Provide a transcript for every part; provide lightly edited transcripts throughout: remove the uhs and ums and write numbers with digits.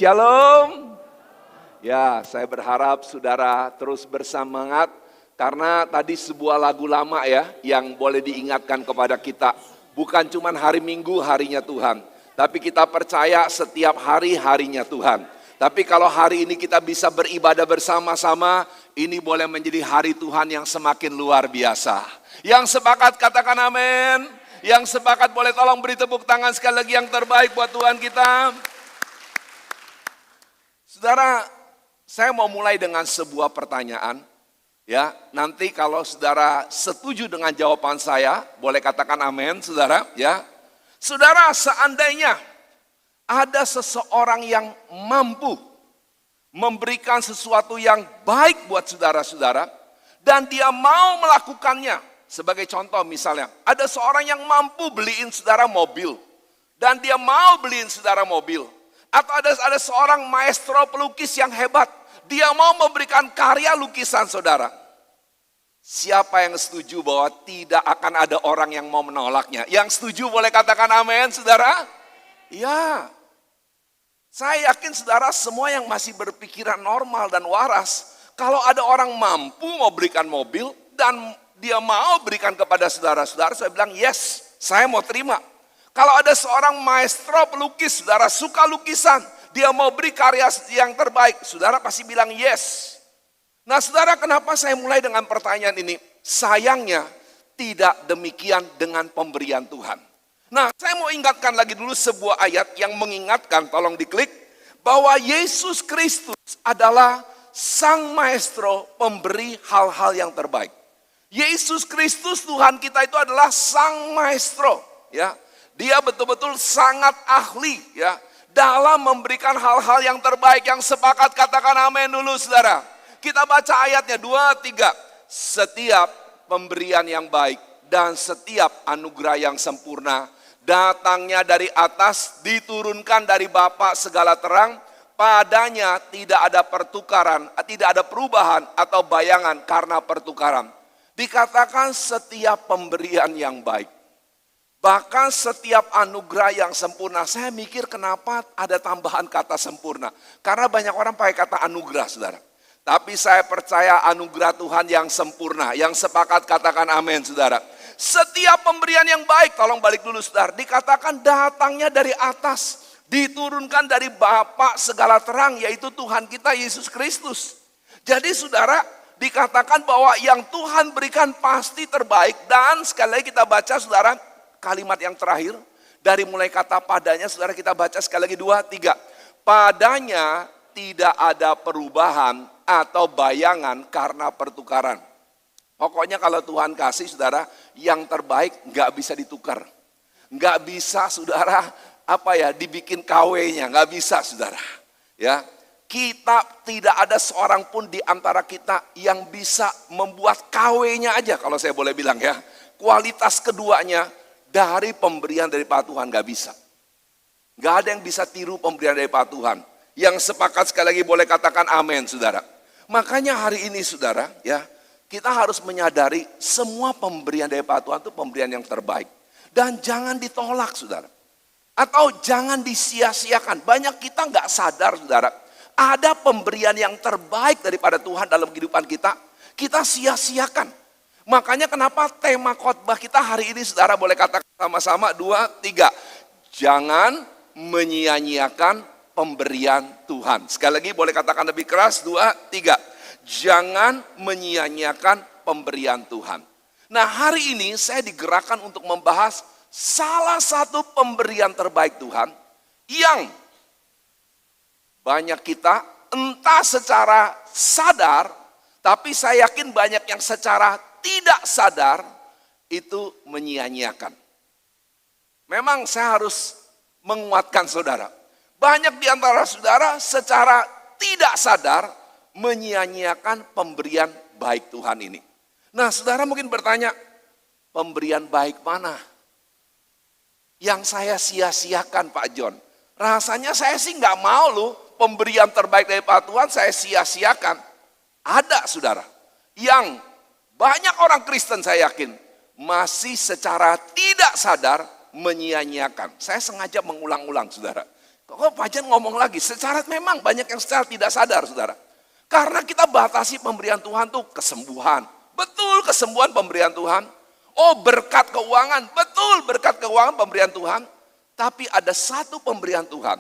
Shalom. Ya, saya berharap saudara terus bersemangat karena tadi sebuah lagu lama ya yang boleh diingatkan kepada kita. Bukan cuma hari Minggu harinya Tuhan, tapi kita percaya setiap hari harinya Tuhan. Tapi kalau hari ini kita bisa beribadah bersama-sama, ini boleh menjadi hari Tuhan yang semakin luar biasa. Yang sepakat katakan amin. Yang sepakat boleh tolong beri tepuk tangan sekali lagi yang terbaik buat Tuhan kita. Saudara, saya mau mulai dengan sebuah pertanyaan. Ya, nanti kalau saudara setuju dengan jawaban saya, boleh katakan amin, saudara. Ya, saudara, seandainya ada seseorang yang mampu memberikan sesuatu yang baik buat saudara-saudara, dan dia mau melakukannya. Sebagai contoh misalnya, ada seorang yang mampu beliin saudara mobil, dan dia mau beliin saudara mobil. Atau ada seorang maestro pelukis yang hebat, dia mau memberikan karya lukisan saudara. Siapa yang setuju bahwa tidak akan ada orang yang mau menolaknya? Yang setuju boleh katakan amin, saudara? Ya, saya yakin saudara semua yang masih berpikiran normal dan waras, kalau ada orang mampu mau berikan mobil dan dia mau berikan kepada saudara-saudara, saya bilang yes, saya mau terima. Kalau ada seorang maestro pelukis, saudara suka lukisan, dia mau beri karya yang terbaik, saudara pasti bilang yes. Nah saudara, kenapa saya mulai dengan pertanyaan ini? Sayangnya tidak demikian dengan pemberian Tuhan. Nah saya mau ingatkan lagi dulu sebuah ayat yang mengingatkan, tolong diklik, bahwa Yesus Kristus adalah sang maestro pemberi hal-hal yang terbaik. Yesus Kristus Tuhan kita itu adalah sang maestro, ya. Dia betul-betul sangat ahli ya dalam memberikan hal-hal yang terbaik. Yang sepakat katakan amin dulu saudara. Kita baca ayatnya 2, 3. Setiap pemberian yang baik dan setiap anugerah yang sempurna datangnya dari atas, diturunkan dari Bapa segala terang. Padanya tidak ada pertukaran, tidak ada perubahan atau bayangan karena pertukaran. Dikatakan setiap pemberian yang baik. Bahkan setiap anugerah yang sempurna. Saya mikir kenapa ada tambahan kata sempurna. Karena banyak orang pakai kata anugerah saudara. Tapi saya percaya anugerah Tuhan yang sempurna. Yang sepakat katakan amin saudara. Setiap pemberian yang baik, tolong balik dulu saudara. Dikatakan datangnya dari atas. Diturunkan dari Bapa segala terang, yaitu Tuhan kita Yesus Kristus. Jadi saudara, dikatakan bahwa yang Tuhan berikan pasti terbaik. Dan sekali lagi kita baca saudara, kalimat yang terakhir, dari mulai kata padanya, saudara kita baca sekali lagi 2, 3. Padanya tidak ada perubahan atau bayangan karena pertukaran. Pokoknya kalau Tuhan kasih saudara, yang terbaik gak bisa ditukar. Gak bisa saudara, dibikin KW-nya, gak bisa saudara. Ya, kita tidak ada seorang pun di antara kita yang bisa membuat KW-nya aja, kalau saya boleh bilang ya. Kualitas keduanya, dari pemberian dari Pak Tuhan gak bisa. Gak ada yang bisa tiru pemberian dari Pak Tuhan. Yang sepakat sekali lagi boleh katakan amin saudara. Makanya hari ini saudara ya, kita harus menyadari semua pemberian dari Pak Tuhan itu pemberian yang terbaik. Dan jangan ditolak saudara. Atau jangan disia-siakan. Banyak kita gak sadar saudara. Ada pemberian yang terbaik daripada Tuhan dalam kehidupan kita. Kita sia-siakan. Makanya kenapa tema khotbah kita hari ini saudara boleh katakan sama-sama 2, 3. Jangan menyia-nyiakan pemberian Tuhan. Sekali lagi boleh katakan lebih keras 2, 3. Jangan menyia-nyiakan pemberian Tuhan. Nah hari ini saya digerakkan untuk membahas salah satu pemberian terbaik Tuhan yang banyak kita entah secara sadar, tapi saya yakin banyak yang secara tidak sadar itu menyia-nyiakan. Memang saya harus menguatkan saudara. Banyak di antara saudara secara tidak sadar menyia-nyiakan pemberian baik Tuhan ini. Nah saudara mungkin bertanya, pemberian baik mana yang saya sia-siakan Pak John? Rasanya saya sih gak mau loh pemberian terbaik dari Pak Tuhan saya sia-siakan. Ada saudara yang banyak orang Kristen saya yakin masih secara tidak sadar menyia-nyiakan. Saya sengaja mengulang-ulang saudara. Kok Pak Jan ngomong lagi, secara memang banyak yang secara tidak sadar saudara. Karena kita batasi pemberian Tuhan tuh kesembuhan. Betul kesembuhan pemberian Tuhan. Oh berkat keuangan, betul berkat keuangan pemberian Tuhan. Tapi ada satu pemberian Tuhan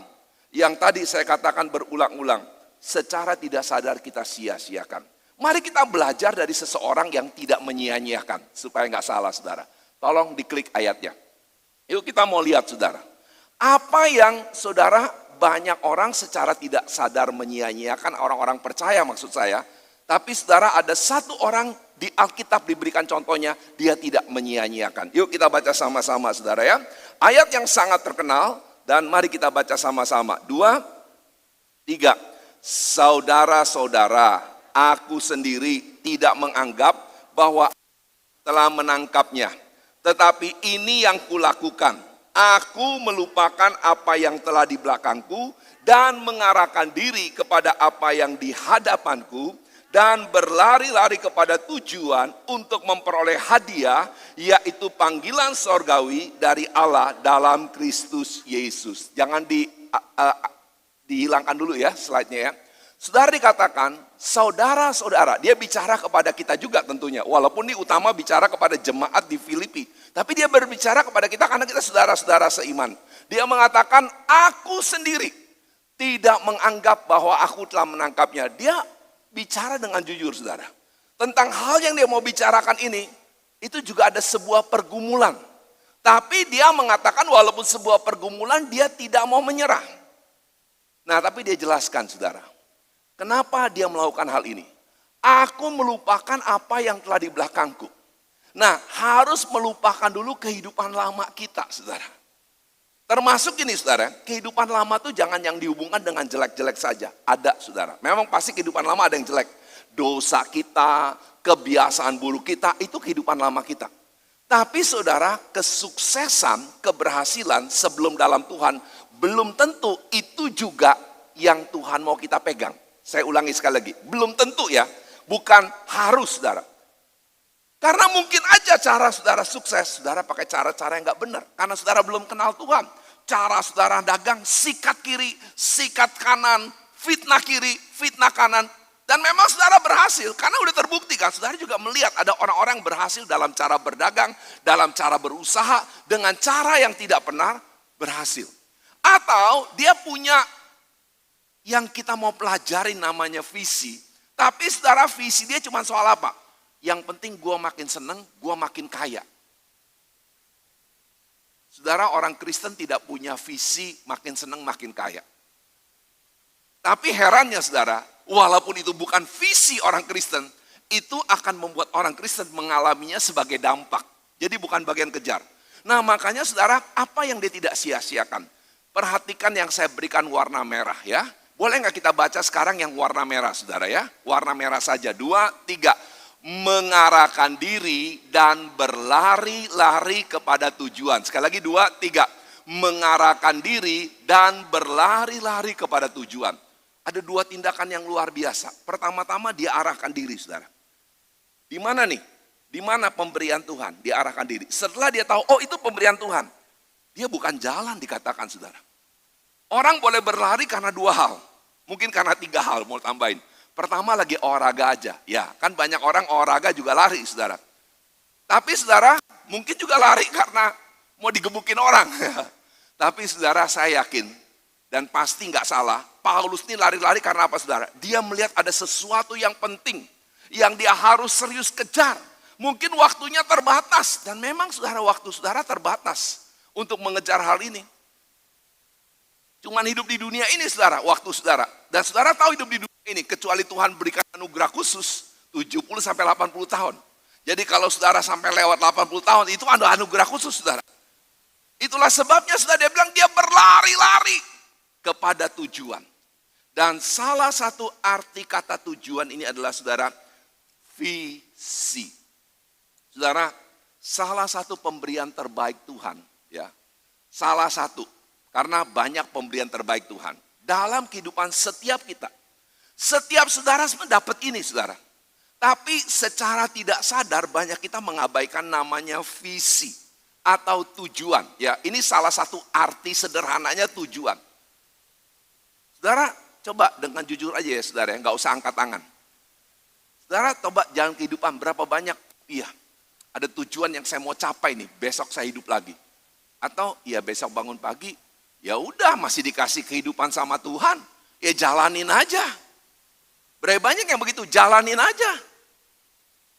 yang tadi saya katakan berulang-ulang. Secara tidak sadar kita sia-siakan. Mari kita belajar dari seseorang yang tidak menyia-nyiakan. Supaya nggak salah saudara. Tolong diklik ayatnya. Yuk kita mau lihat saudara. Apa yang saudara banyak orang secara tidak sadar menyia-nyiakan, orang-orang percaya maksud saya. Tapi saudara ada satu orang di Alkitab diberikan contohnya, dia tidak menyia-nyiakan. Yuk kita baca sama-sama saudara ya. Ayat yang sangat terkenal dan mari kita baca sama-sama. 2, 3. Saudara-saudara, aku sendiri tidak menganggap bahwa telah menangkapnya. Tetapi ini yang kulakukan. Aku melupakan apa yang telah di belakangku dan mengarahkan diri kepada apa yang di hadapanku dan berlari-lari kepada tujuan untuk memperoleh hadiah, yaitu panggilan sorgawi dari Allah dalam Kristus Yesus. Jangan dihilangkan dulu ya slide-nya ya. Saudara dikatakan, saudara-saudara, dia bicara kepada kita juga tentunya. Walaupun ini utama bicara kepada jemaat di Filipi. Tapi dia berbicara kepada kita karena kita saudara-saudara seiman. Dia mengatakan, aku sendiri tidak menganggap bahwa aku telah menangkapnya. Dia bicara dengan jujur saudara. Tentang hal yang dia mau bicarakan ini, itu juga ada sebuah pergumulan. Tapi dia mengatakan walaupun sebuah pergumulan, dia tidak mau menyerah. Nah tapi dia jelaskan saudara. Kenapa dia melakukan hal ini? Aku melupakan apa yang telah di belakangku. Nah, harus melupakan dulu kehidupan lama kita, saudara. Termasuk ini, saudara, kehidupan lama tuh jangan yang dihubungkan dengan jelek-jelek saja. Ada, saudara. Memang pasti kehidupan lama ada yang jelek. Dosa kita, kebiasaan buruk kita, itu kehidupan lama kita. Tapi, saudara, kesuksesan, keberhasilan sebelum dalam Tuhan, belum tentu itu juga yang Tuhan mau kita pegang. Saya ulangi sekali lagi, belum tentu ya, bukan harus saudara. Karena mungkin aja cara saudara sukses, saudara pakai cara-cara yang gak benar. Karena saudara belum kenal Tuhan. Cara saudara dagang, sikat kiri, sikat kanan, fitnah kiri, fitnah kanan. Dan memang saudara berhasil, karena udah terbukti kan. Saudara juga melihat ada orang-orang yang berhasil dalam cara berdagang, dalam cara berusaha, dengan cara yang tidak pernah berhasil. Atau dia punya yang kita mau pelajari namanya visi. Tapi saudara visi dia cuma soal apa? Yang penting gue makin seneng, gue makin kaya. Saudara orang Kristen tidak punya visi makin seneng makin kaya. Tapi herannya saudara, walaupun itu bukan visi orang Kristen, itu akan membuat orang Kristen mengalaminya sebagai dampak. Jadi bukan bagian kejar. Nah makanya saudara, apa yang dia tidak sia-siakan? Perhatikan yang saya berikan warna merah ya. Boleh nggak kita baca sekarang yang warna merah saudara ya? Warna merah saja, 2, 3. Mengarahkan diri dan berlari-lari kepada tujuan. Sekali lagi 2, 3. Mengarahkan diri dan berlari-lari kepada tujuan. Ada 2 tindakan yang luar biasa. Pertama-tama dia arahkan diri saudara. Di mana nih? Di mana pemberian Tuhan? Dia arahkan diri. Setelah dia tahu, oh itu pemberian Tuhan. Dia bukan jalan dikatakan saudara. Orang boleh berlari karena 2 hal. Mungkin karena 3 hal mau tambahin. Pertama lagi olahraga aja. Ya kan banyak orang olahraga juga lari saudara. Tapi saudara mungkin juga lari karena mau digebukin orang. Tapi saudara saya yakin dan pasti nggak salah. Paulus ini lari-lari karena apa saudara? Dia melihat ada sesuatu yang penting. Yang dia harus serius kejar. Mungkin waktunya terbatas. Dan memang saudara waktu saudara terbatas untuk mengejar hal ini. Cuman hidup di dunia ini saudara, waktu saudara. Dan saudara tahu hidup di dunia ini, kecuali Tuhan berikan anugerah khusus, 70 sampai 80 tahun. Jadi kalau saudara sampai lewat 80 tahun, itu ada anugerah khusus saudara. Itulah sebabnya saudara dia bilang, dia berlari-lari kepada tujuan. Dan salah satu arti kata tujuan ini adalah saudara, visi. Saudara, salah satu pemberian terbaik Tuhan, ya. Salah satu. Karena banyak pemberian terbaik Tuhan. Dalam kehidupan setiap kita. Setiap saudara mendapat ini saudara. Tapi secara tidak sadar banyak kita mengabaikan namanya visi. Atau tujuan. Ya, ini salah satu arti sederhananya tujuan. Saudara, coba dengan jujur aja ya saudara, nggak usah angkat tangan. Saudara, coba jalan kehidupan berapa banyak, iya, ada tujuan yang saya mau capai nih, besok saya hidup lagi. Atau ya besok bangun pagi, ya udah masih dikasih kehidupan sama Tuhan, ya jalanin aja. Berapa banyak yang begitu, jalanin aja.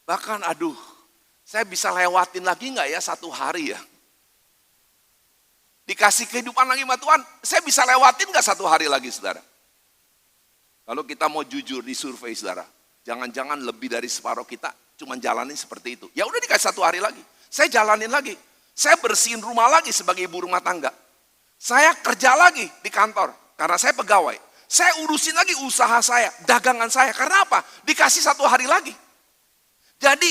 Bahkan aduh, saya bisa lewatin lagi nggak ya satu hari ya? Dikasih kehidupan lagi sama Tuhan, saya bisa lewatin nggak satu hari lagi saudara? Kalau kita mau jujur di survei saudara, jangan-jangan lebih dari separuh kita cuma jalanin seperti itu. Ya udah dikasih satu hari lagi, saya jalanin lagi. Saya bersihin rumah lagi sebagai ibu rumah tangga. Saya kerja lagi di kantor, karena saya pegawai. Saya urusin lagi usaha saya, dagangan saya. Karena apa? Dikasih satu hari lagi. Jadi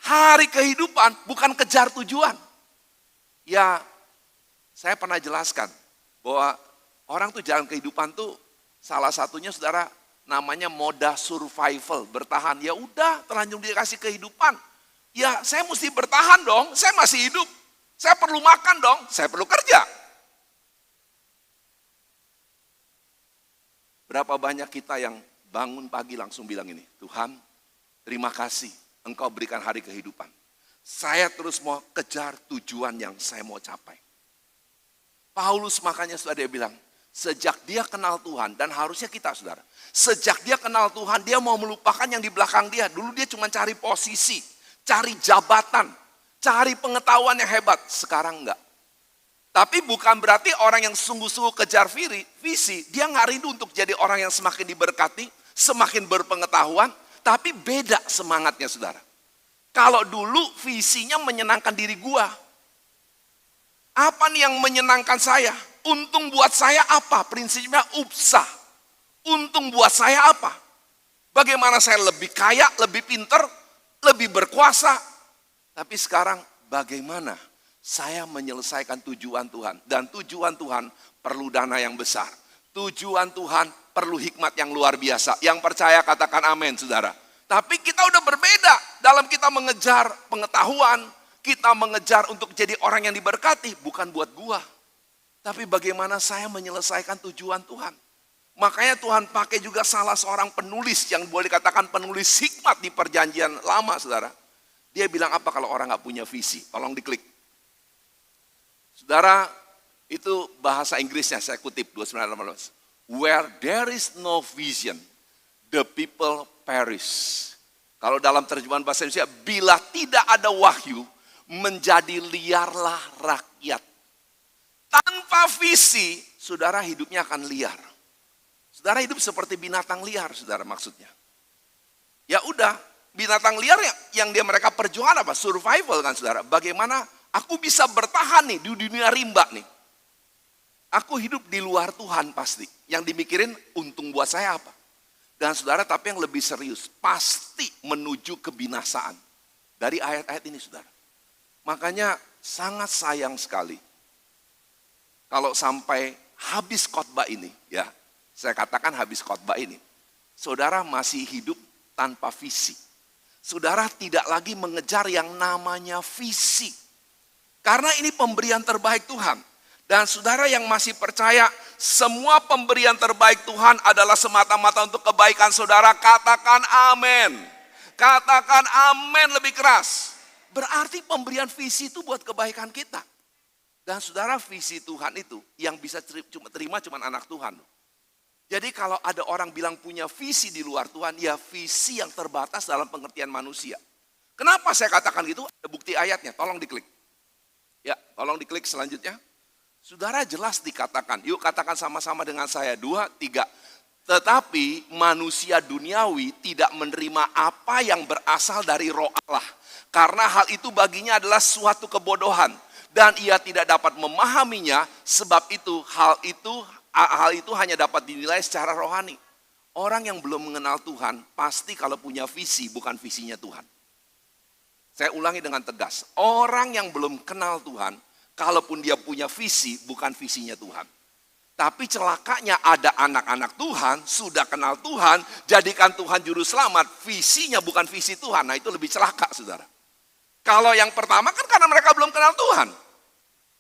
hari kehidupan bukan kejar tujuan. Ya, saya pernah jelaskan bahwa orang tuh jalan kehidupan tuh salah satunya saudara namanya moda survival, bertahan. Ya udah, terlanjur dikasih kehidupan. Ya saya mesti bertahan dong, saya masih hidup. Saya perlu makan dong, saya perlu kerja. Berapa banyak kita yang bangun pagi langsung bilang ini, Tuhan terima kasih Engkau berikan hari kehidupan. Saya terus mau kejar tujuan yang saya mau capai. Paulus makanya sudah dia bilang, sejak dia kenal Tuhan, dan harusnya kita saudara, sejak dia kenal Tuhan, dia mau melupakan yang di belakang dia. Dulu dia cuma cari posisi, cari jabatan, cari pengetahuan yang hebat. Sekarang enggak. Tapi bukan berarti orang yang sungguh-sungguh kejar visi, dia nggak rindu untuk jadi orang yang semakin diberkati, semakin berpengetahuan, tapi beda semangatnya saudara. Kalau dulu visinya menyenangkan diri gua, apa nih yang menyenangkan saya? Untung buat saya apa? Prinsipnya upsah. Untung buat saya apa? Bagaimana saya lebih kaya, lebih pinter, lebih berkuasa. Tapi sekarang bagaimana saya menyelesaikan tujuan Tuhan. Dan tujuan Tuhan perlu dana yang besar. Tujuan Tuhan perlu hikmat yang luar biasa. Yang percaya katakan amin saudara. Tapi kita udah berbeda dalam kita mengejar pengetahuan. Kita mengejar untuk jadi orang yang diberkati, bukan buat gua. Tapi bagaimana saya menyelesaikan tujuan Tuhan. Makanya Tuhan pakai juga salah seorang penulis yang boleh dikatakan penulis hikmat di perjanjian lama saudara. Dia bilang apa kalau orang gak punya visi? Tolong diklik. Saudara, itu bahasa Inggrisnya saya kutip 29:18. Where there is no vision, the people perish. Kalau dalam terjemahan bahasa Indonesia, bila tidak ada wahyu, menjadi liarlah rakyat. Tanpa visi, saudara hidupnya akan liar. Saudara hidup seperti binatang liar, saudara maksudnya. Ya udah, binatang liar yang mereka perjuangan apa? Survival kan saudara. Bagaimana aku bisa bertahan nih di dunia rimba nih. Aku hidup di luar Tuhan pasti. Yang dimikirin untung buat saya apa? Dan saudara tapi yang lebih serius, pasti menuju kebinasaan. Dari ayat-ayat ini saudara. Makanya sangat sayang sekali kalau sampai habis khotbah ini, ya saya katakan habis khotbah ini, saudara masih hidup tanpa visi. Saudara tidak lagi mengejar yang namanya visi. Karena ini pemberian terbaik Tuhan. Dan saudara yang masih percaya semua pemberian terbaik Tuhan adalah semata-mata untuk kebaikan saudara, katakan amin. Katakan amin lebih keras. Berarti pemberian visi itu buat kebaikan kita. Dan saudara visi Tuhan itu yang bisa terima cuma anak Tuhan. Jadi kalau ada orang bilang punya visi di luar Tuhan, ya visi yang terbatas dalam pengertian manusia. Kenapa saya katakan gitu? Ada bukti ayatnya, tolong diklik. Ya, tolong diklik selanjutnya. Saudara jelas dikatakan, yuk katakan sama-sama dengan saya, 2, 3. Tetapi manusia duniawi tidak menerima apa yang berasal dari Roh Allah. Karena hal itu baginya adalah suatu kebodohan. Dan ia tidak dapat memahaminya, sebab itu hal itu hanya dapat dinilai secara rohani. Orang yang belum mengenal Tuhan, pasti kalau punya visi, bukan visinya Tuhan. Saya ulangi dengan tegas, orang yang belum kenal Tuhan, kalaupun dia punya visi, bukan visinya Tuhan. Tapi celakanya ada anak-anak Tuhan, sudah kenal Tuhan, jadikan Tuhan juru selamat, visinya bukan visi Tuhan. Nah itu lebih celaka saudara. Kalau yang pertama kan karena mereka belum kenal Tuhan.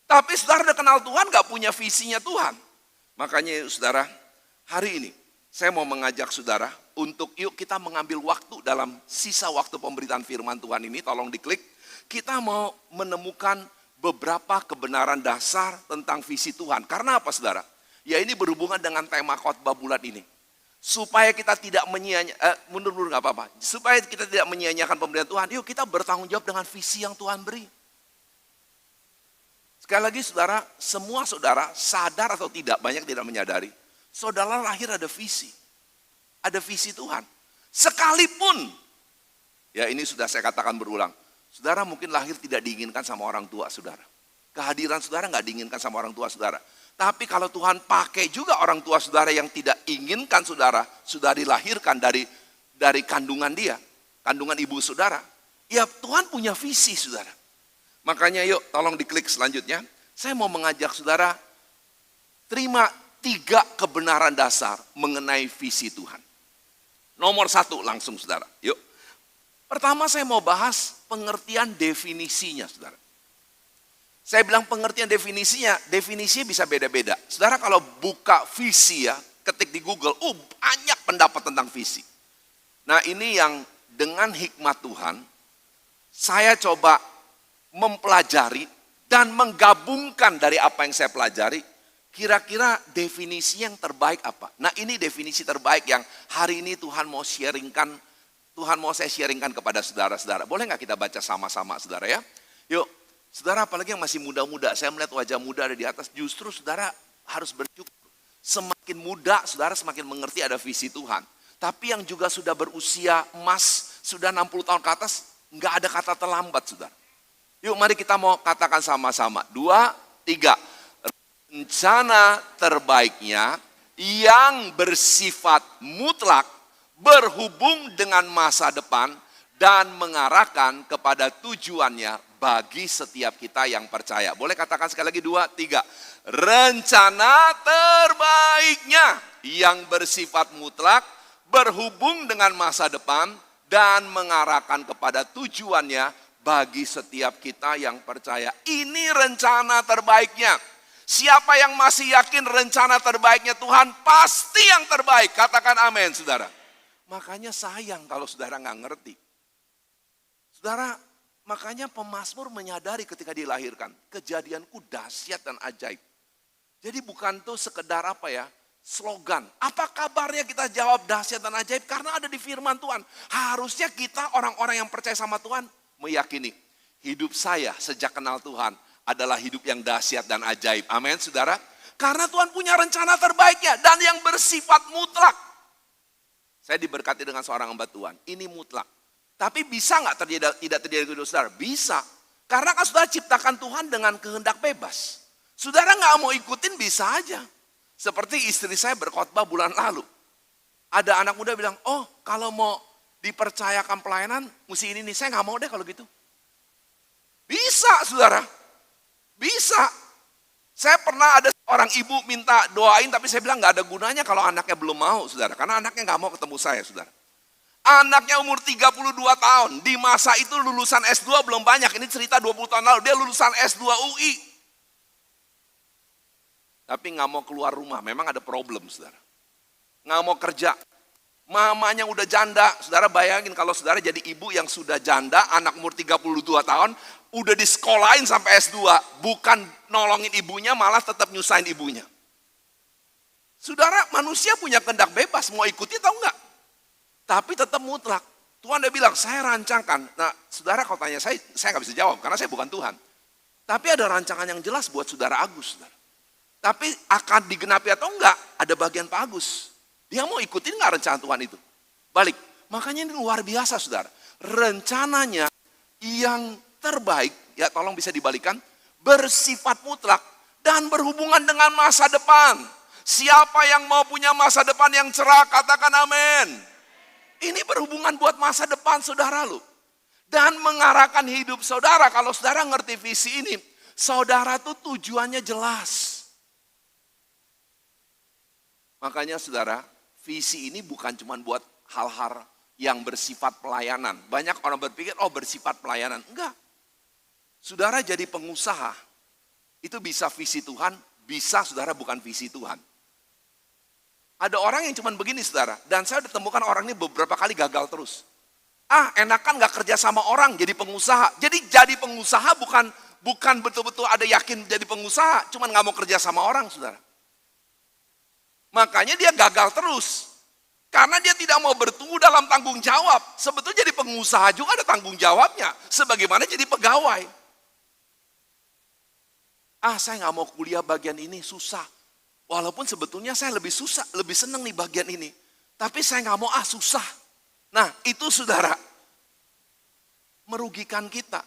Tapi saudara udah kenal Tuhan gak punya visinya Tuhan. Makanya saudara Hari ini saya mau mengajak saudara untuk yuk kita mengambil waktu dalam sisa waktu pemberitaan firman Tuhan ini, tolong diklik. Kita mau menemukan beberapa kebenaran dasar tentang visi Tuhan. Karena apa saudara? Ya ini berhubungan dengan tema khotbah bulan ini. Supaya kita tidak mundur-mundur nggak apa-apa. Supaya kita tidak menyia-nyiakan pemberitaan Tuhan, yuk kita bertanggung jawab dengan visi yang Tuhan beri. Sekali lagi saudara, semua saudara sadar atau tidak, banyak tidak menyadari. Saudara lahir ada visi. Ada visi Tuhan. Sekalipun, ya ini sudah saya katakan berulang. Saudara mungkin lahir tidak diinginkan sama orang tua saudara. Kehadiran saudara nggak diinginkan sama orang tua saudara. Tapi kalau Tuhan pakai juga orang tua saudara yang tidak inginkan saudara, sudah dilahirkan dari kandungan dia, kandungan ibu saudara. Ya Tuhan punya visi saudara. Makanya yuk tolong diklik selanjutnya. Saya mau mengajak saudara terima 3 kebenaran dasar mengenai visi Tuhan. Nomor 1 langsung saudara, yuk. Pertama saya mau bahas pengertian definisinya saudara. Saya bilang pengertian definisinya bisa beda-beda. Saudara kalau buka visi ya, ketik di Google, banyak pendapat tentang visi. Nah ini yang dengan hikmat Tuhan, saya coba mempelajari dan menggabungkan dari apa yang saya pelajari, kira-kira definisi yang terbaik apa. Nah ini definisi terbaik yang hari ini Tuhan mau saya sharingkan kepada saudara-saudara. Boleh nggak kita baca sama-sama saudara ya? Yuk. Saudara apalagi yang masih muda-muda, saya melihat wajah muda ada di atas, justru saudara harus bersyukur. Semakin muda, saudara semakin mengerti ada visi Tuhan. Tapi yang juga sudah berusia emas, sudah 60 tahun ke atas, nggak ada kata terlambat saudara. Yuk mari kita mau katakan sama-sama. 2, 3. Rencana terbaiknya yang bersifat mutlak, berhubung dengan masa depan, dan mengarahkan kepada tujuannya bagi setiap kita yang percaya. Boleh katakan sekali lagi 2, 3. Rencana terbaiknya yang bersifat mutlak, berhubung dengan masa depan, dan mengarahkan kepada tujuannya bagi setiap kita yang percaya. Ini rencana terbaiknya. Siapa yang masih yakin rencana terbaiknya Tuhan pasti yang terbaik. Katakan amin saudara. Makanya sayang kalau saudara nggak ngerti. Saudara, makanya pemazmur menyadari ketika dilahirkan, kejadianku dahsyat dan ajaib. Jadi bukan tuh sekedar apa ya, slogan. Apa kabarnya kita jawab dahsyat dan ajaib? Karena ada di firman Tuhan. Harusnya kita orang-orang yang percaya sama Tuhan meyakini hidup saya sejak kenal Tuhan adalah hidup yang dahsyat dan ajaib. Amin saudara. Karena Tuhan punya rencana terbaiknya dan yang bersifat mutlak. Saya diberkati dengan seorang hamba Tuhan. Ini mutlak. Tapi bisa nggak tidak terjadi hidup saudara? Bisa. Karena kan saudara ciptakan Tuhan dengan kehendak bebas. Saudara nggak mau ikutin bisa aja. Seperti istri saya berkhotbah bulan lalu. Ada anak muda bilang, kalau mau dipercayakan pelayanan, mesti ini nih. Saya nggak mau deh kalau gitu. Bisa saudara. Bisa. Saya pernah ada seorang ibu minta doain, tapi saya bilang nggak ada gunanya kalau anaknya belum mau saudara. Karena anaknya nggak mau ketemu saya saudara. Anaknya umur 32 tahun, di masa itu lulusan S2 belum banyak, ini cerita 20 tahun lalu, dia lulusan S2 UI. Tapi nggak mau keluar rumah, memang ada problem saudara. Nggak mau kerja, mamanya udah janda, saudara bayangin kalau saudara jadi ibu yang sudah janda, anak umur 32 tahun, udah disekolahin sampai S2, bukan nolongin ibunya, malah tetap nyusahin ibunya. Saudara, manusia punya kehendak bebas, mau ikuti atau enggak? Tapi tetap mutlak. Tuhan udah bilang, saya rancangkan. Nah, saudara kalau tanya saya nggak bisa jawab, karena saya bukan Tuhan. Tapi ada rancangan yang jelas buat saudara Agus. Saudara. Tapi akan digenapi atau enggak, ada bagian Pak Agus. Dia mau ikutin nggak rencana Tuhan itu? Balik. Makanya ini luar biasa saudara. Rencananya yang terbaik, ya tolong bisa dibalikan, bersifat mutlak dan berhubungan dengan masa depan. Siapa yang mau punya masa depan yang cerah, katakan amin. Ini berhubungan buat masa depan saudara lu. Dan mengarahkan hidup saudara, kalau saudara ngerti visi ini, saudara tuh tujuannya jelas. Makanya saudara, visi ini bukan cuma buat hal-hal yang bersifat pelayanan. Banyak orang berpikir, bersifat pelayanan. Enggak. Saudara jadi pengusaha, itu bisa visi Tuhan, bisa saudara bukan visi Tuhan. Ada orang yang cuman begini saudara, dan saya ditemukan orang ini beberapa kali gagal terus. Enakan gak kerja sama orang jadi pengusaha. Jadi jadi pengusaha bukan betul-betul ada yakin jadi pengusaha, cuman gak mau kerja sama orang saudara. Makanya dia gagal terus. Karena dia tidak mau bertumbuh dalam tanggung jawab. Sebetulnya jadi pengusaha juga ada tanggung jawabnya. Sebagaimana jadi pegawai. Saya gak mau kuliah bagian ini, susah. Walaupun sebetulnya saya lebih senang nih bagian ini. Tapi saya gak mau, susah. Nah itu saudara, merugikan kita.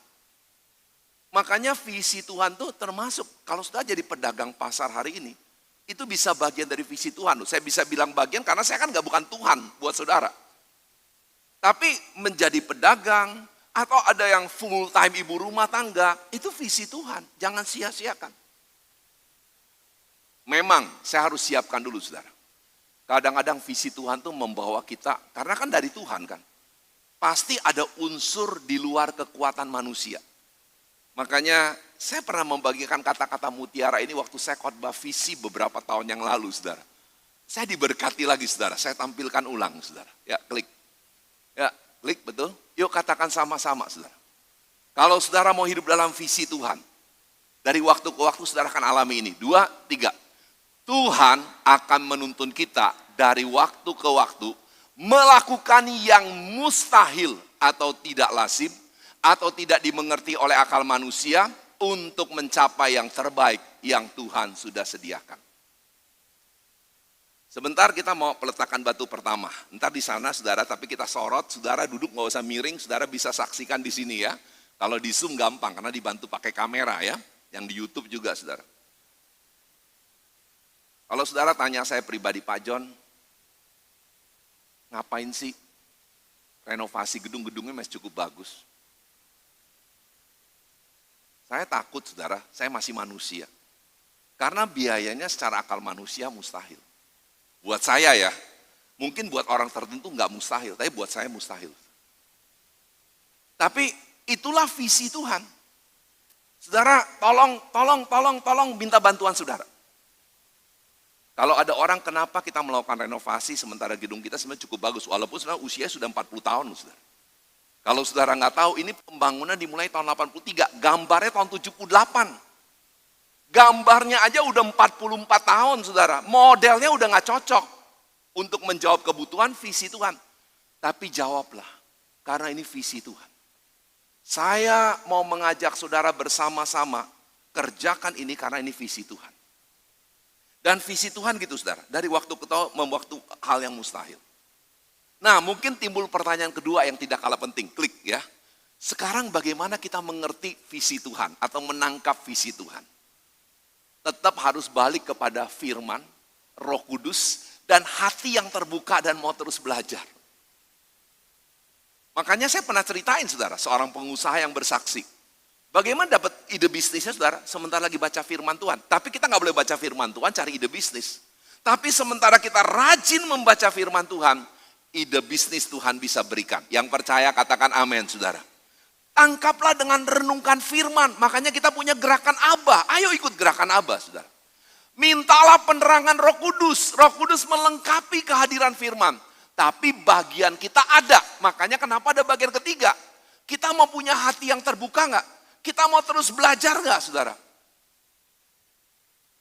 Makanya visi Tuhan tuh termasuk, kalau sudah jadi pedagang pasar hari ini, itu bisa bagian dari visi Tuhan. Saya bisa bilang bagian karena saya kan bukan Tuhan buat saudara. Tapi menjadi pedagang, atau ada yang full time ibu rumah tangga, itu visi Tuhan, jangan sia-siakan. Memang saya harus siapkan dulu saudara. Kadang-kadang visi Tuhan tuh membawa kita, karena kan dari Tuhan kan. Pasti ada unsur di luar kekuatan manusia. Makanya saya pernah membagikan kata-kata mutiara ini waktu saya khotbah visi beberapa tahun yang lalu saudara. Saya diberkati lagi saudara, saya tampilkan ulang saudara. Ya klik. Ya klik betul. Yuk katakan sama-sama saudara. Kalau saudara mau hidup dalam visi Tuhan, dari waktu ke waktu saudara akan alami ini. 2, 3. Tuhan akan menuntun kita dari waktu ke waktu melakukan yang mustahil atau tidak lazim atau tidak dimengerti oleh akal manusia untuk mencapai yang terbaik yang Tuhan sudah sediakan. Sebentar kita mau peletakan batu pertama. Ntar di sana saudara, tapi kita sorot, saudara duduk nggak usah miring, saudara bisa saksikan di sini ya. Kalau di Zoom gampang karena dibantu pakai kamera ya, yang di YouTube juga saudara. Kalau saudara tanya saya pribadi, Pak John, ngapain sih renovasi gedung-gedungnya masih cukup bagus? Saya takut saudara, saya masih manusia. Karena biayanya secara akal manusia mustahil. Buat saya ya, mungkin buat orang tertentu nggak mustahil, tapi buat saya mustahil. Tapi itulah visi Tuhan. Saudara, tolong minta bantuan saudara. Kalau ada orang kenapa kita melakukan renovasi sementara gedung kita sebenarnya cukup bagus, walaupun saudara usia sudah 40 tahun saudara. Kalau saudara nggak tahu, ini pembangunan dimulai tahun 83, gambarnya tahun 78. Gambarnya aja udah 44 tahun saudara, modelnya udah nggak cocok untuk menjawab kebutuhan visi Tuhan. Tapi jawablah, karena ini visi Tuhan. Saya mau mengajak saudara bersama-sama, kerjakan ini karena ini visi Tuhan. Dan visi Tuhan gitu saudara, dari waktu ke waktu hal yang mustahil. Nah mungkin timbul pertanyaan kedua yang tidak kalah penting, klik ya. Sekarang bagaimana kita mengerti visi Tuhan atau menangkap visi Tuhan? Tetap harus balik kepada firman, Roh Kudus, dan hati yang terbuka dan mau terus belajar. Makanya saya pernah ceritain saudara, seorang pengusaha yang bersaksi. Bagaimana dapat ide bisnisnya saudara, sementara lagi baca firman Tuhan. Tapi kita nggak boleh baca firman Tuhan, cari ide bisnis. Tapi sementara kita rajin membaca firman Tuhan, ide bisnis Tuhan bisa berikan. Yang percaya katakan amin saudara. Tangkaplah dengan renungkan firman. Makanya kita punya gerakan Aba. Ayo ikut gerakan Aba saudara. Mintalah penerangan Roh Kudus. Roh Kudus melengkapi kehadiran firman. Tapi bagian kita ada. Makanya kenapa ada bagian ketiga. Kita mau punya hati yang terbuka nggak? Kita mau terus belajar nggak saudara?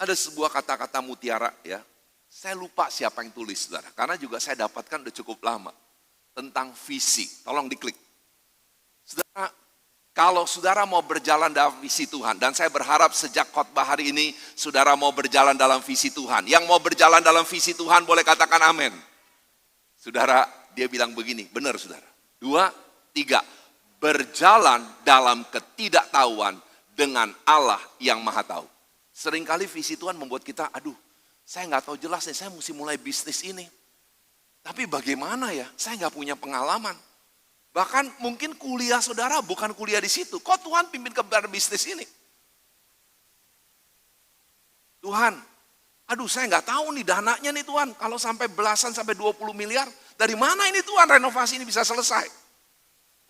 Ada sebuah kata-kata mutiara ya. Saya lupa siapa yang tulis saudara. Karena juga saya dapatkan udah cukup lama. Tentang visi. Tolong diklik. Saudara, kalau saudara mau berjalan dalam visi Tuhan. Dan saya berharap sejak khotbah hari ini. Saudara mau berjalan dalam visi Tuhan. Yang mau berjalan dalam visi Tuhan boleh katakan amin. Saudara, dia bilang begini. Benar saudara. 2, 3. Berjalan dalam ketidaktahuan dengan Allah yang maha tahu. Seringkali visi Tuhan membuat kita, aduh, saya nggak tahu jelas nih, saya mesti mulai bisnis ini. Tapi bagaimana ya, saya nggak punya pengalaman. Bahkan mungkin kuliah saudara bukan kuliah di situ. Kok Tuhan pimpin ke bisnis ini? Tuhan, aduh saya nggak tahu nih dananya nih Tuhan. Kalau sampai belasan sampai 20 miliar, dari mana ini Tuhan renovasi ini bisa selesai?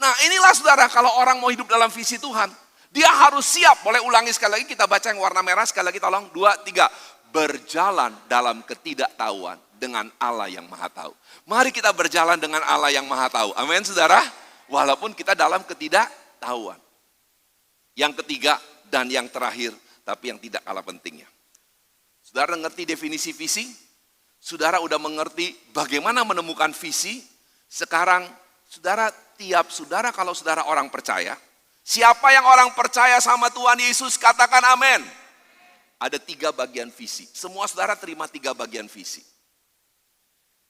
Nah inilah saudara, kalau orang mau hidup dalam visi Tuhan, dia harus siap. Boleh ulangi sekali lagi, kita baca yang warna merah sekali lagi tolong. 2, 3. berjalan dalam ketidaktahuan dengan Allah yang Maha Tahu. Mari kita berjalan dengan Allah yang Maha Tahu. Amin, saudara. Walaupun kita dalam ketidaktahuan. Yang ketiga dan yang terakhir, tapi yang tidak kalah pentingnya. Saudara ngerti definisi visi? Saudara udah mengerti bagaimana menemukan visi? Sekarang saudara, tiap saudara kalau saudara orang percaya, siapa yang orang percaya sama Tuhan Yesus katakan amin. Ada 3 bagian visi. Semua saudara terima 3 bagian visi.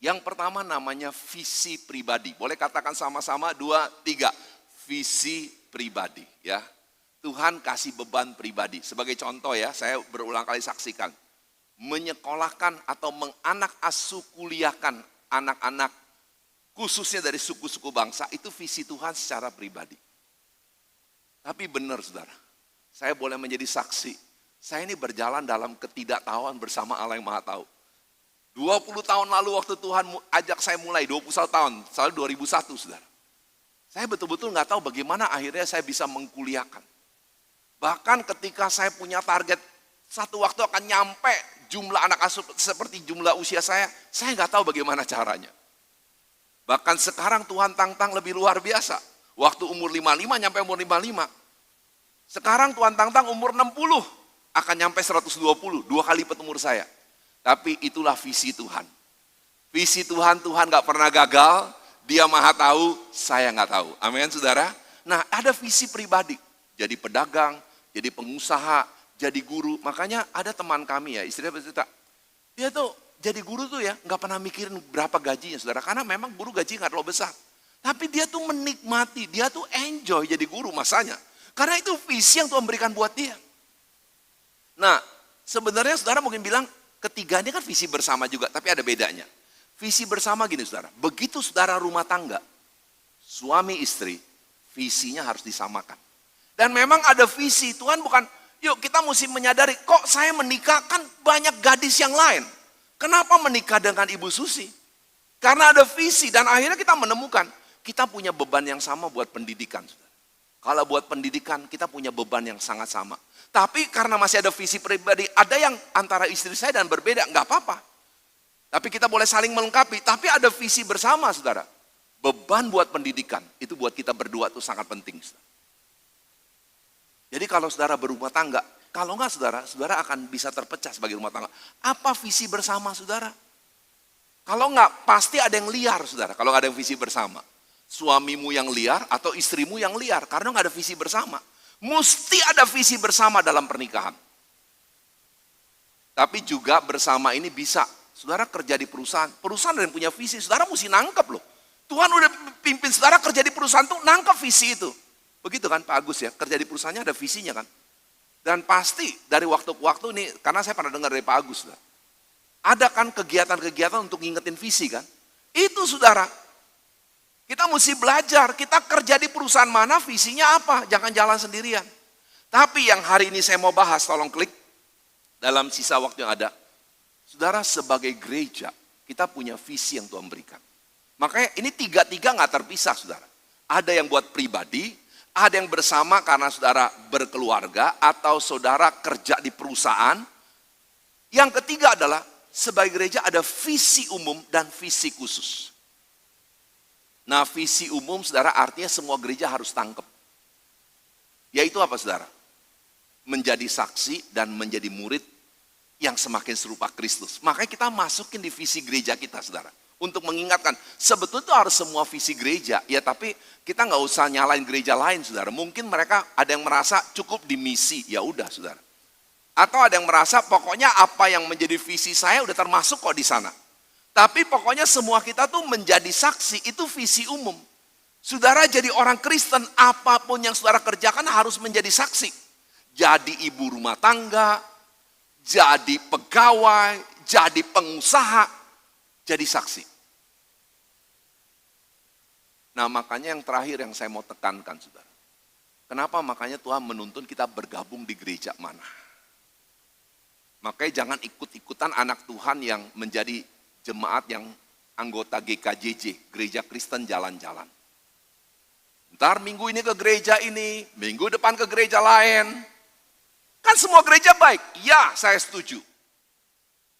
Yang pertama namanya visi pribadi. Boleh katakan sama-sama 2, 3. Visi pribadi ya. Tuhan kasih beban pribadi. Sebagai contoh ya, saya berulang kali saksikan. Menyekolahkan atau menganak asuh kuliahkan anak-anak khususnya dari suku-suku bangsa, itu visi Tuhan secara pribadi. Tapi benar saudara, saya boleh menjadi saksi. Saya ini berjalan dalam ketidaktahuan bersama Allah yang Maha Tahu. 20 tahun lalu waktu Tuhan ajak saya mulai, 21 tahun, soal 2001 saudara. Saya betul-betul nggak tahu bagaimana akhirnya saya bisa mengkuliahkan. Bahkan ketika saya punya target, satu waktu akan nyampe jumlah anak asuh seperti jumlah usia saya nggak tahu bagaimana caranya. Bahkan sekarang Tuhan tantang lebih luar biasa. Waktu umur 55 nyampe umur 55. Sekarang Tuhan tantang umur 60 akan nyampe 120, 2 kali lipat umur saya. Tapi itulah visi Tuhan. Visi Tuhan gak pernah gagal, Dia Maha Tahu, saya gak tahu. Amin saudara. Nah ada visi pribadi, jadi pedagang, jadi pengusaha, jadi guru. Makanya ada teman kami ya, istrinya bercerita, dia tuh jadi guru tuh ya gak pernah mikirin berapa gajinya saudara. Karena memang guru gaji gak terlalu besar. Tapi dia tuh menikmati, dia tuh enjoy jadi guru masanya. Karena itu visi yang Tuhan berikan buat dia. Nah sebenarnya saudara mungkin bilang, ketiga ini kan visi bersama juga, tapi ada bedanya. Visi bersama gini saudara, begitu saudara rumah tangga, suami istri, visinya harus disamakan. Dan memang ada visi, Tuhan bukan, yuk kita mesti menyadari, kok saya menikah kan banyak gadis yang lain. Kenapa menikah dengan Ibu Susi? Karena ada visi dan akhirnya kita menemukan, kita punya beban yang sama buat pendidikan. Saudara. Kalau buat pendidikan, kita punya beban yang sangat sama. Tapi karena masih ada visi pribadi, ada yang antara istri saya dan berbeda, nggak apa-apa. Tapi kita boleh saling melengkapi, tapi ada visi bersama saudara. Beban buat pendidikan, itu buat kita berdua itu sangat penting. Saudara. Jadi kalau saudara berumah tangga, kalau nggak saudara, saudara akan bisa terpecah sebagai rumah tangga. Apa visi bersama saudara? Kalau nggak, pasti ada yang liar saudara, kalau nggak ada visi bersama. Suamimu yang liar atau istrimu yang liar, karena nggak ada visi bersama. Mesti ada visi bersama dalam pernikahan. Tapi juga bersama ini bisa. Saudara kerja di perusahaan ada yang punya visi, saudara mesti nangkep loh. Tuhan udah pimpin saudara kerja di perusahaan tuh nangkep visi itu. Begitu kan Pak Agus ya, kerja di perusahaannya ada visinya kan. Dan pasti dari waktu ke waktu nih, karena saya pernah dengar dari Pak Agus lah. Ada kan kegiatan-kegiatan untuk ngingetin visi kan. Itu saudara. Kita mesti belajar, kita kerja di perusahaan mana, visinya apa, jangan jalan sendirian. Tapi yang hari ini saya mau bahas, tolong klik dalam sisa waktu yang ada. Saudara sebagai gereja, kita punya visi yang Tuhan berikan. Makanya ini tiga-tiga gak terpisah saudara. Ada yang buat pribadi, ada yang bersama karena saudara berkeluarga, atau saudara kerja di perusahaan. Yang ketiga adalah, sebagai gereja ada visi umum dan visi khusus. Nah visi umum saudara artinya semua gereja harus tangkap. Yaitu apa saudara? Menjadi saksi dan menjadi murid yang semakin serupa Kristus. Makanya kita masukin di visi gereja kita saudara. Untuk mengingatkan, sebetulnya itu harus semua visi gereja. Ya tapi kita nggak usah nyalain gereja lain saudara. Mungkin mereka ada yang merasa cukup di misi, ya udah saudara. Atau ada yang merasa pokoknya apa yang menjadi visi saya udah termasuk kok di sana. Tapi pokoknya semua kita tuh menjadi saksi, itu visi umum. Saudara jadi orang Kristen, apapun yang saudara kerjakan harus menjadi saksi. Jadi ibu rumah tangga, jadi pegawai, jadi pengusaha, jadi saksi. Nah makanya yang terakhir yang saya mau tekankan saudara. Kenapa makanya Tuhan menuntun kita bergabung di gereja mana? Makanya jangan ikut-ikutan anak Tuhan yang menjadi jemaat yang anggota GKJJ, Gereja Kristen Jalan-Jalan. Ntar minggu ini ke gereja ini, minggu depan ke gereja lain. Kan semua gereja baik, ya saya setuju.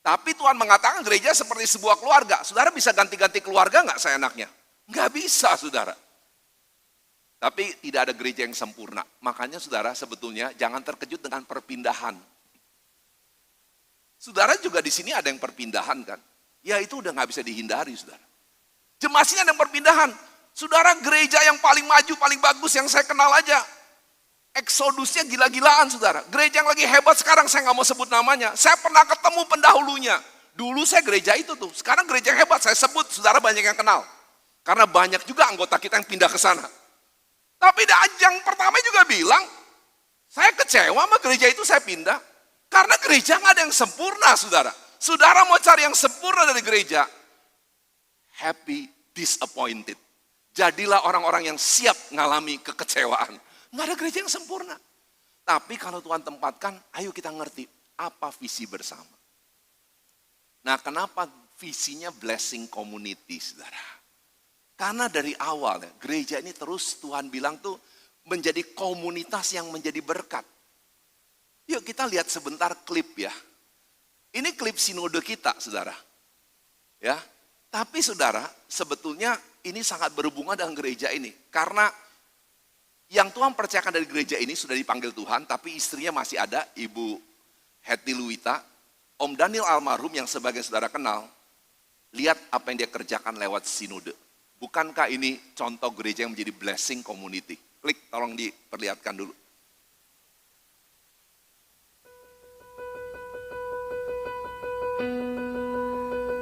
Tapi Tuhan mengatakan gereja seperti sebuah keluarga. Saudara bisa ganti-ganti keluarga nggak seenaknya? Nggak bisa, saudara. Tapi tidak ada gereja yang sempurna. Makanya saudara sebetulnya jangan terkejut dengan perpindahan. Saudara juga di sini ada yang perpindahan kan? Ya itu udah nggak bisa dihindari, saudara. Jemaat sini ada yang perpindahan. Saudara, gereja yang paling maju, paling bagus yang saya kenal aja. Eksodusnya gila-gilaan, saudara. Gereja yang lagi hebat sekarang, saya nggak mau sebut namanya. Saya pernah ketemu pendahulunya. Dulu saya gereja itu tuh. Sekarang gereja yang hebat, saya sebut, saudara banyak yang kenal. Karena banyak juga anggota kita yang pindah ke sana. Tapi yang pertama juga bilang, saya kecewa sama gereja itu saya pindah. Karena gereja nggak ada yang sempurna, saudara. Saudara mau cari yang sempurna dari gereja, happy disappointed. Jadilah orang-orang yang siap ngalami kekecewaan. Nggak ada gereja yang sempurna. Tapi kalau Tuhan tempatkan, ayo kita ngerti apa visi bersama. Nah, kenapa visinya blessing community, saudara? Karena dari awal ya, gereja ini terus Tuhan bilang tuh menjadi komunitas yang menjadi berkat. Yuk kita lihat sebentar klip ya. Ini klip sinode kita, saudara. Ya, tapi saudara, sebetulnya ini sangat berhubungan dengan gereja ini. Karena yang Tuhan percayakan dari gereja ini sudah dipanggil Tuhan, tapi istrinya masih ada, Ibu Hetty Luwita. Om Daniel almarhum yang sebagian saudara kenal, lihat apa yang dia kerjakan lewat sinode. Bukankah ini contoh gereja yang menjadi blessing community? Klik, tolong diperlihatkan dulu.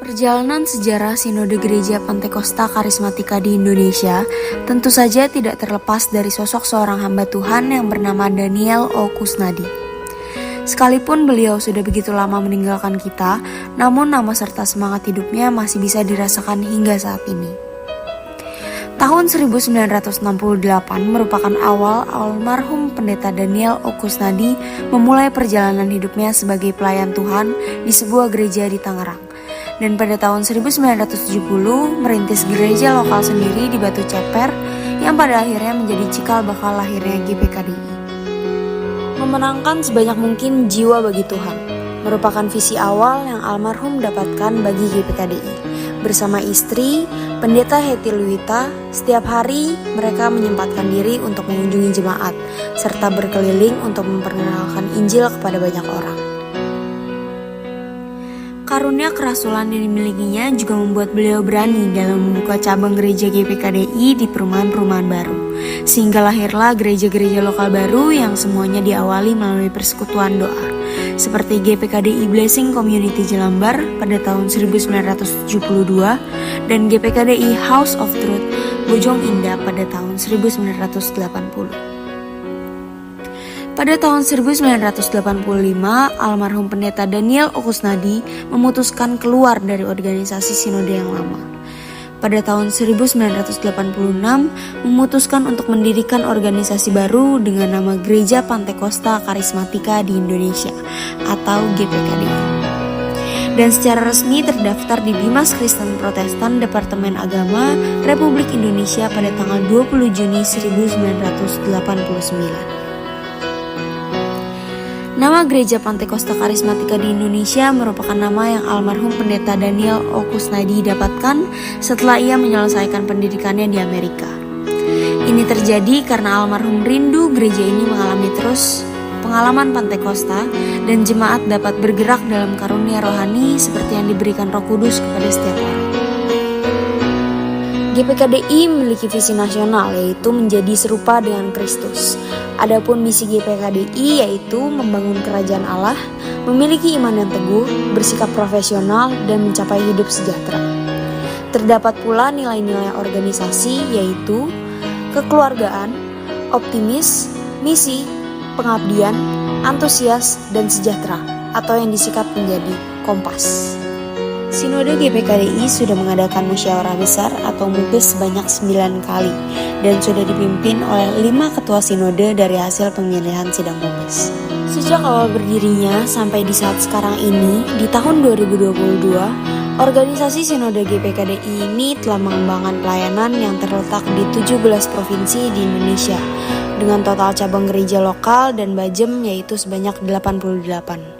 Perjalanan sejarah Sinode Gereja Pantekosta Karismatika di Indonesia tentu saja tidak terlepas dari sosok seorang hamba Tuhan yang bernama Daniel O. Kusnadi. Sekalipun beliau sudah begitu lama meninggalkan kita, namun nama serta semangat hidupnya masih bisa dirasakan hingga saat ini. Tahun 1968 merupakan awal almarhum pendeta Daniel O. Kusnadi memulai perjalanan hidupnya sebagai pelayan Tuhan di sebuah gereja di Tangerang. Dan pada tahun 1970 merintis gereja lokal sendiri di Batu Ceper yang pada akhirnya menjadi cikal bakal lahirnya GPKDI. Memenangkan sebanyak mungkin jiwa bagi Tuhan merupakan visi awal yang almarhum dapatkan bagi GPKDI. Bersama istri, Pendeta Hetty Luwita, setiap hari mereka menyempatkan diri untuk mengunjungi jemaat serta berkeliling untuk memperkenalkan Injil kepada banyak orang. Karunia kerasulan yang dimilikinya juga membuat beliau berani dalam membuka cabang gereja GPKDI di perumahan-perumahan baru. Sehingga lahirlah gereja-gereja lokal baru yang semuanya diawali melalui persekutuan doa. Seperti GPKDI Blessing Community Jelambar pada tahun 1972 dan GPKDI House of Truth Bojong Indah pada tahun 1980. Pada tahun 1985, almarhum pendeta Daniel O. Kusnadi memutuskan keluar dari organisasi sinode yang lama. Pada tahun 1986, memutuskan untuk mendirikan organisasi baru dengan nama Gereja Pantekosta Karismatika di Indonesia atau GPKDI. Dan secara resmi terdaftar di Bimas Kristen Protestan Departemen Agama Republik Indonesia pada tanggal 20 Juni 1989. Nama Gereja Pantekosta Karismatika di Indonesia merupakan nama yang almarhum pendeta Daniel O. Kusnadi dapatkan setelah ia menyelesaikan pendidikannya di Amerika. Ini terjadi karena almarhum rindu gereja ini mengalami terus pengalaman Pantekosta dan jemaat dapat bergerak dalam karunia rohani seperti yang diberikan Roh Kudus kepada setiap orang. GPKDI memiliki visi nasional yaitu menjadi serupa dengan Kristus. Adapun misi GPKDI yaitu membangun kerajaan Allah, memiliki iman yang teguh, bersikap profesional, dan mencapai hidup sejahtera. Terdapat pula nilai-nilai organisasi yaitu kekeluargaan, optimis, misi, pengabdian, antusias, dan sejahtera atau yang disingkat menjadi kompas. Sinode GPKDI sudah mengadakan musyawarah besar atau MUBES sebanyak 9 kali dan sudah dipimpin oleh 5 ketua sinode dari hasil pemilihan sidang MUBES. Sejak awal berdirinya sampai di saat sekarang ini, di tahun 2022, organisasi Sinode GPKDI ini telah mengembangkan pelayanan yang terletak di 17 provinsi di Indonesia dengan total cabang gereja lokal dan bajem yaitu sebanyak 88.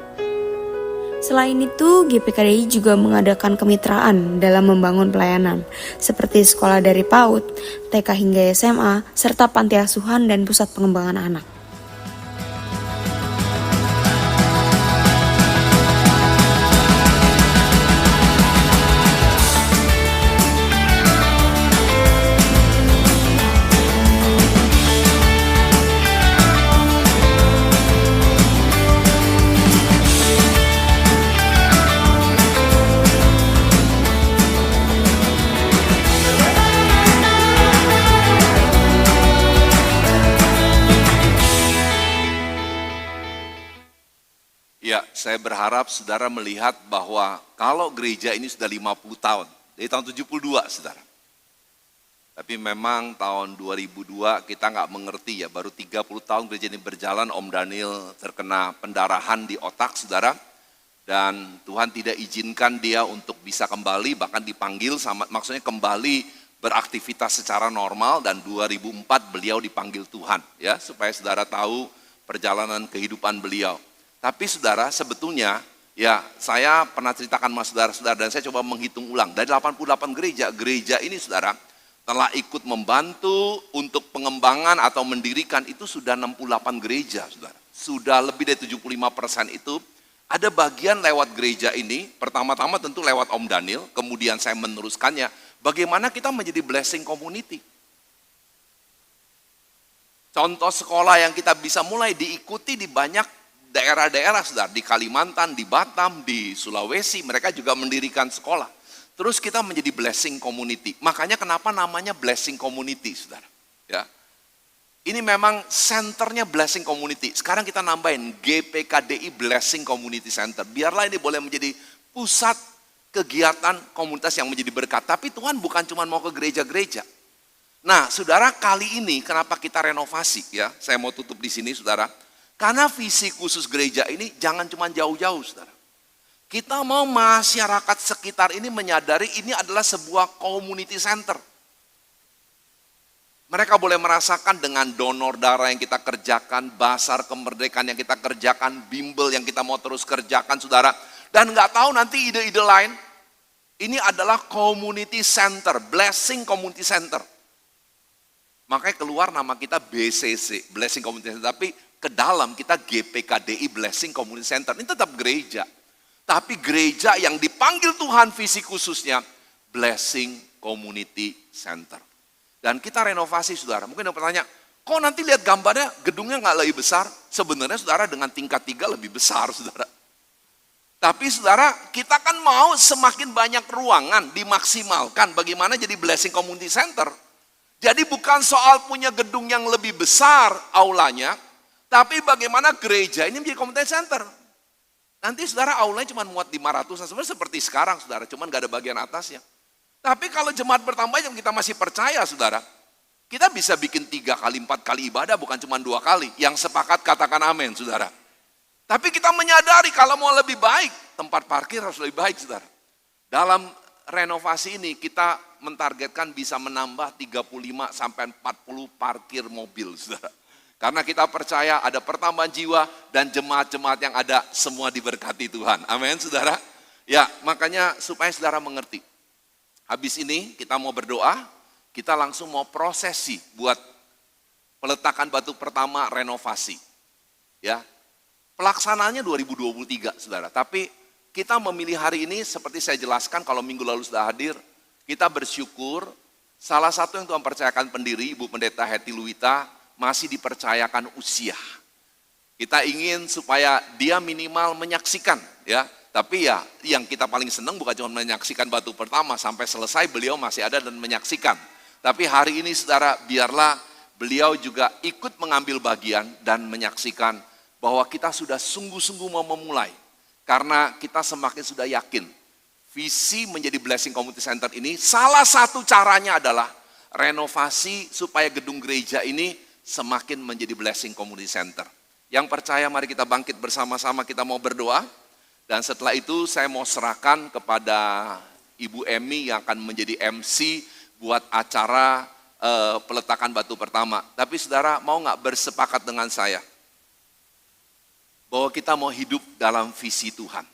Selain itu, GPKDI juga mengadakan kemitraan dalam membangun pelayanan, seperti sekolah dari PAUD, TK hingga SMA, serta panti asuhan dan pusat pengembangan anak. Ya, saya berharap saudara melihat bahwa kalau gereja ini sudah 50 tahun, dari tahun 72 saudara. Tapi memang tahun 2002 kita nggak mengerti ya, baru 30 tahun gereja ini berjalan, Om Daniel terkena pendarahan di otak saudara. Dan Tuhan tidak izinkan dia untuk bisa kembali, bahkan dipanggil sama, maksudnya kembali beraktivitas secara normal, dan 2004 beliau dipanggil Tuhan ya, supaya saudara tahu perjalanan kehidupan beliau. Tapi saudara, sebetulnya ya saya pernah ceritakan sama saudara-saudara, dan saya coba menghitung ulang. Dari 88 gereja ini saudara telah ikut membantu untuk pengembangan atau mendirikan itu sudah 68 gereja saudara. Sudah lebih dari 75% itu ada bagian lewat gereja ini. Pertama-tama tentu lewat Om Daniel, kemudian saya meneruskannya. Bagaimana kita menjadi blessing community. Contoh sekolah yang kita bisa mulai diikuti di banyak daerah-daerah saudara, di Kalimantan, di Batam, di Sulawesi, mereka juga mendirikan sekolah. Terus kita menjadi blessing community. Makanya kenapa namanya blessing community saudara. Ya. Ini memang senternya blessing community. Sekarang kita nambahin GPKDI Blessing Community Center. Biarlah ini boleh menjadi pusat kegiatan komunitas yang menjadi berkat. Tapi Tuhan bukan cuma mau ke gereja-gereja. Nah saudara, kali ini kenapa kita renovasi ya. Saya mau tutup di sini saudara. Karena visi khusus gereja ini jangan cuma jauh-jauh saudara. Kita mau masyarakat sekitar ini menyadari ini adalah sebuah community center. Mereka boleh merasakan dengan donor darah yang kita kerjakan, basar kemerdekaan yang kita kerjakan, bimbel yang kita mau terus kerjakan saudara. Dan nggak tahu nanti ide-ide lain. Ini adalah community center, blessing community center. Makanya keluar nama kita BCC, Blessing Community Center. Tapi ke dalam kita GPKDI Blessing Community Center. Ini tetap gereja. Tapi gereja yang dipanggil Tuhan visi khususnya Blessing Community Center. Dan kita renovasi saudara. Mungkin ada pertanyaan, kok nanti lihat gambarnya gedungnya nggak lebih besar? Sebenarnya saudara dengan tingkat 3 lebih besar saudara. Tapi saudara, kita kan mau semakin banyak ruangan dimaksimalkan. Bagaimana jadi Blessing Community Center? Jadi bukan soal punya gedung yang lebih besar aulanya, tapi bagaimana gereja ini menjadi community center. Nanti saudara aulanya cuma muat 500, sebenarnya seperti sekarang saudara, cuma gak ada bagian atasnya. Tapi kalau jemaat bertambah yang kita masih percaya saudara, kita bisa bikin 3 kali 4 kali ibadah, bukan cuma 2 kali. Yang sepakat katakan amin saudara. Tapi kita menyadari kalau mau lebih baik, tempat parkir harus lebih baik saudara. Dalam renovasi ini kita mentargetkan bisa menambah 35 sampai 40 parkir mobil saudara. Karena kita percaya ada pertambahan jiwa dan jemaat-jemaat yang ada semua diberkati Tuhan. Amin saudara. Ya makanya supaya saudara mengerti. Habis ini kita mau berdoa, kita langsung mau prosesi buat peletakan batu pertama renovasi. Ya, pelaksananya 2023 saudara. Tapi kita memilih hari ini seperti saya jelaskan kalau minggu lalu sudah hadir. Kita bersyukur salah satu yang Tuhan percayakan pendiri Ibu Pendeta Hetty Luita masih dipercayakan usia. Kita ingin supaya dia minimal menyaksikan ya. Tapi ya yang kita paling senang bukan cuma menyaksikan batu pertama sampai selesai beliau masih ada dan menyaksikan. Tapi hari ini saudara biarlah beliau juga ikut mengambil bagian dan menyaksikan bahwa kita sudah sungguh-sungguh mau memulai. Karena kita semakin sudah yakin visi menjadi Blessing Community Center ini salah satu caranya adalah renovasi supaya gedung gereja ini semakin menjadi Blessing Community Center. Yang percaya mari kita bangkit bersama-sama, kita mau berdoa. Dan setelah itu saya mau serahkan kepada Ibu Emi yang akan menjadi MC buat acara peletakan batu pertama. Tapi saudara mau gak bersepakat dengan saya? Bahwa kita mau hidup dalam visi Tuhan.